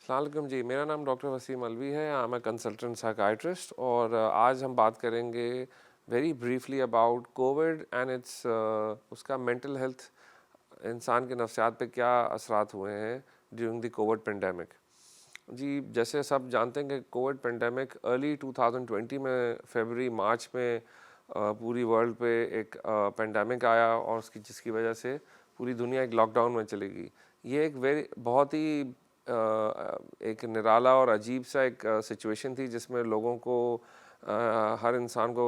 السلام علیکم جی، میرا نام ڈاکٹر وسیم الوی ہے. I am a consultant psychiatrist اور آج ہم بات کریں گے very briefly about COVID and اس کا مینٹل ہیلتھ، انسان کے نفسیات پہ کیا اثرات ہوئے ہیں ڈیورنگ دی کووڈ پینڈیمک. جی جیسے سب جانتے ہیں کہ کووڈ پینڈیمک ارلی 2020 میں فیبرری مارچ میں پوری ورلڈ پہ ایک پینڈیمک آیا اور جس کی وجہ سے پوری دنیا ایک لاک ڈاؤن میں چلے گئی. یہ ایک بہت ہی ایک نرالا اور عجیب سا ایک سچویشن تھی جس میں لوگوں کو ہر انسان کو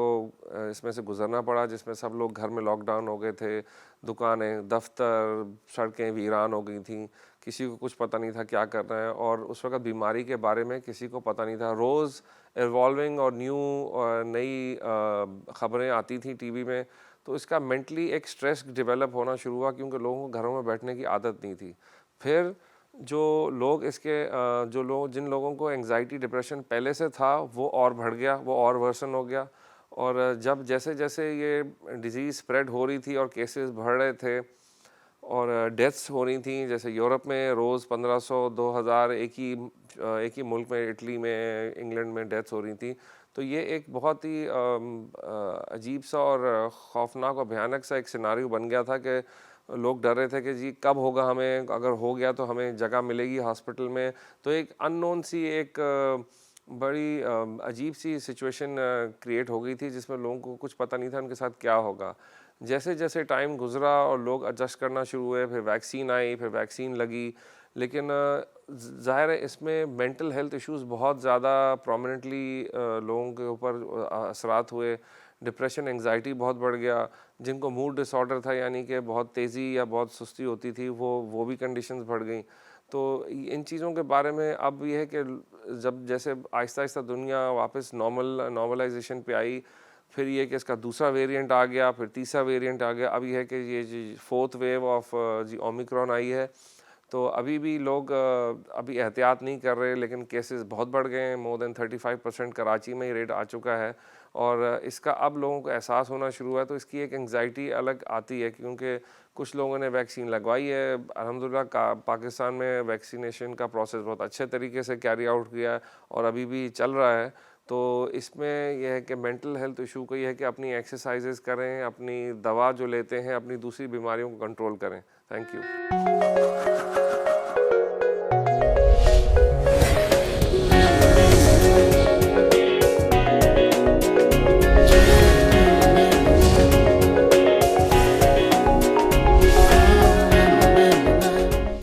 اس میں سے گزرنا پڑا، جس میں سب لوگ گھر میں لاک ڈاؤن ہو گئے تھے. دکانیں، دفتر، سڑکیں ویران ہو گئی تھیں. کسی کو کچھ پتہ نہیں تھا کیا کرنا ہے، اور اس وقت بیماری کے بارے میں کسی کو پتہ نہیں تھا. روز ایوالونگ اور نئی خبریں آتی تھیں ٹی وی میں. تو اس کا مینٹلی ایک سٹریس ڈیولپ ہونا شروع ہوا کیونکہ لوگوں کو گھروں میں بیٹھنے کی عادت نہیں تھی. پھر جو لوگ جن لوگوں کو انگزائٹی ڈپریشن پہلے سے تھا وہ اور بڑھ گیا، وہ اور ورسن ہو گیا. اور جب جیسے جیسے یہ ڈیزیز اسپریڈ ہو رہی تھی اور کیسز بڑھ رہے تھے اور ڈیتھس ہو رہی تھیں، جیسے یورپ میں روز 1500 2000 ایک ہی ملک میں، اٹلی میں، انگلینڈ میں ڈیتھس ہو رہی تھیں. تو یہ ایک بہت ہی عجیب سا اور خوفناک اور بھیانک سا ایک سیناریو بن گیا تھا کہ لوگ ڈر رہے تھے کہ جی کب ہوگا، ہمیں اگر ہو گیا تو ہمیں جگہ ملے گی ہاسپٹل میں. تو ایک ان نون سی ایک بڑی عجیب سی سچویشن کریٹ ہو گئی تھی جس میں لوگوں کو کچھ پتہ نہیں تھا ان کے ساتھ کیا ہوگا. جیسے جیسے ٹائم گزرا اور لوگ ایڈجسٹ کرنا شروع ہوئے، پھر ویکسین آئی، پھر ویکسین لگی. لیکن ظاہر ہے اس میں مینٹل ہیلتھ ایشوز بہت زیادہ پرومیننٹلی لوگوں کے اوپر اثرات ہوئے. ڈپریشن، انگزائٹی بہت بڑھ گیا. جن کو موڈ ڈس آرڈر تھا، یعنی کہ بہت تیزی یا بہت سستی ہوتی تھی، وہ بھی کنڈیشنز بڑھ گئیں. تو ان چیزوں کے بارے میں اب یہ ہے کہ جب جیسے آہستہ آہستہ دنیا واپس نارملائزیشن پہ آئی، پھر یہ کہ اس کا دوسرا ویریئنٹ آ گیا، پھر تیسرا ویریئنٹ آ گیا. اب یہ ہے کہ یہ جی فورتھ ویو آف اومیکرون آئی ہے. تو ابھی بھی لوگ ابھی احتیاط نہیں کر رہے، لیکن کیسز بہت بڑھ گئے ہیں. مور دین 35% کراچی میں ہی ریٹ آ چکا ہے، اور اس کا اب لوگوں کو احساس ہونا شروع ہوا ہے. تو اس کی ایک انگزائٹی الگ آتی ہے کیونکہ کچھ لوگوں نے ویکسین لگوائی ہے. الحمدللہ پاکستان میں ویکسینیشن کا پروسیس بہت اچھے طریقے سے کیری آؤٹ کیا ہے اور ابھی بھی چل رہا ہے. تو اس میں یہ ہے کہ مینٹل ہیلتھ ایشو کو یہ ہے کہ اپنی ایکسرسائزز کریں، اپنی دوا جو لیتے ہیں، اپنی دوسری بیماریوں کو کنٹرول کریں. Thank you.